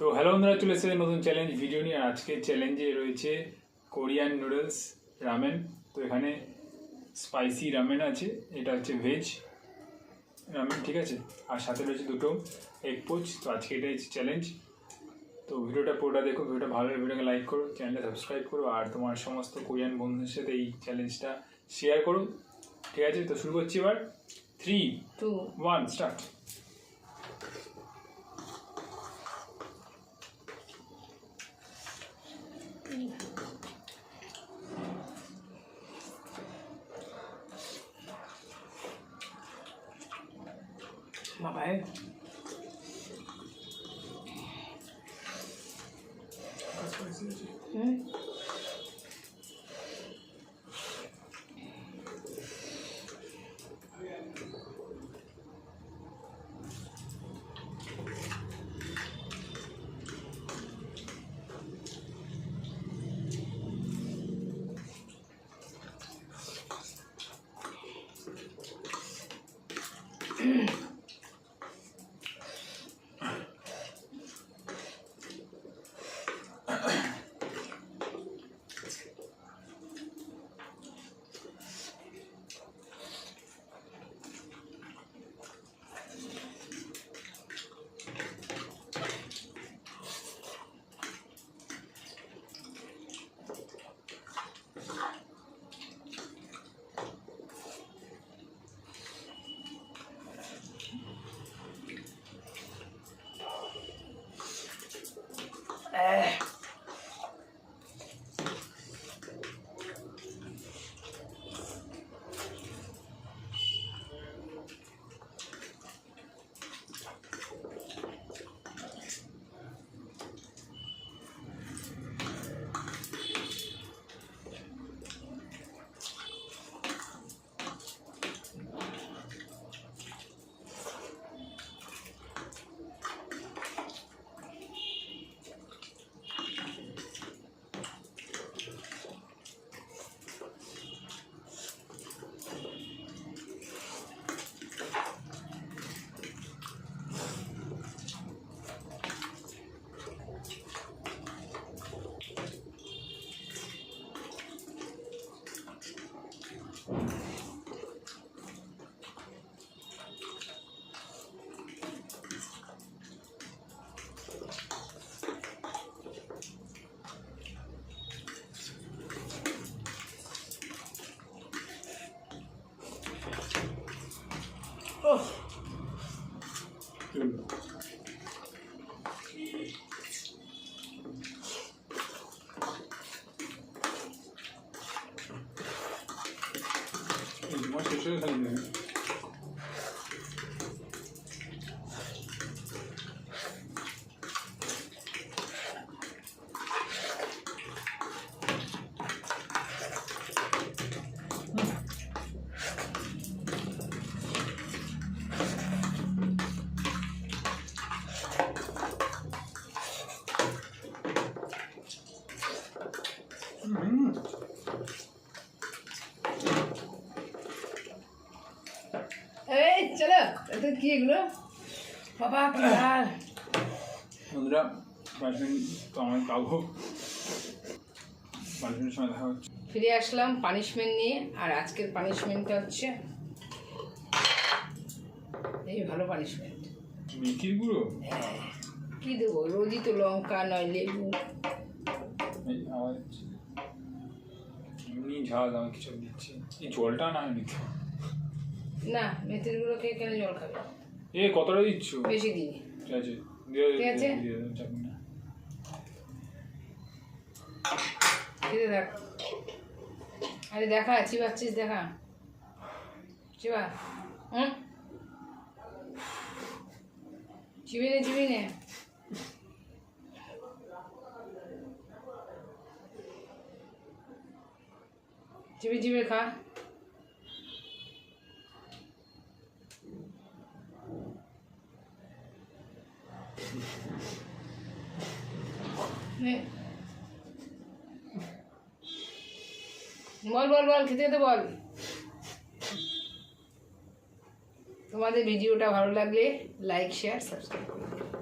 তো হ্যালো বন্ধুরা, চলে এসেছে নতুন চ্যালেঞ্জ ভিডিও নিয়ে। আর আজকে চ্যালেঞ্জে রয়েছে কোরিয়ান নুডলস রামেন। তো এখানে স্পাইসি রামেন আছে, এটা হচ্ছে ভেজ রামেন, ঠিক আছে। আর সাথে রয়েছে দুটো এগ পোচ। তো আজকে এটাই হচ্ছে চ্যালেঞ্জ। তো ভিডিওটা পুরোটা দেখো, ভিডিওটা ভালো লাগে ভিডিওকে লাইক করো, চ্যানেলটা সাবস্ক্রাইব করো, আর তোমার সমস্ত কোরিয়ান বন্ধুদের সাথে এই চ্যালেঞ্জটা শেয়ার করো, ঠিক আছে। তো শুরু করছি এবার। 3, 2, 1 start. Mabay. Oh. Moi, je suis sûr que এই চলো এটা কি এগুলো বাবা কি লাল বন্ধুরা, 5 মিনিট তো আমি খাবো, 5 মিনিট সময় দেখা হচ্ছে। ফিরে আসলাম পানিশমেন্ট নিয়ে। আর আজকের পানিশমেন্টটা হচ্ছে এই ভালো পানিশমেন্ট, মেথির গুঁড়ো। কি দেবো? রোজই তো লঙ্কা নয় লেবু। এই আওয়াজ এমনি ঝাল, আমি কিছু দিচ্ছি। এই জলটা না নিতে না, মেথির গুঁড়ো খেয়ে কেন জল খাবে? এ কতটা দিচ্ছ? বেশি দিই। ঠিক আছে, দিয়ে ঠিক আছে। চাটনি না। খেতে দেখ। আরে দেখা, চিবাচ্ছিস দেখা, চিবা। চিবি নে চিবি নে। চিবি চিবি খা। বল বল বল, খেতে খেতে বল। তোমাদের ভিডিওটা ভালো লাগলে লাইক শেয়ার সাবস্ক্রাইব করবে।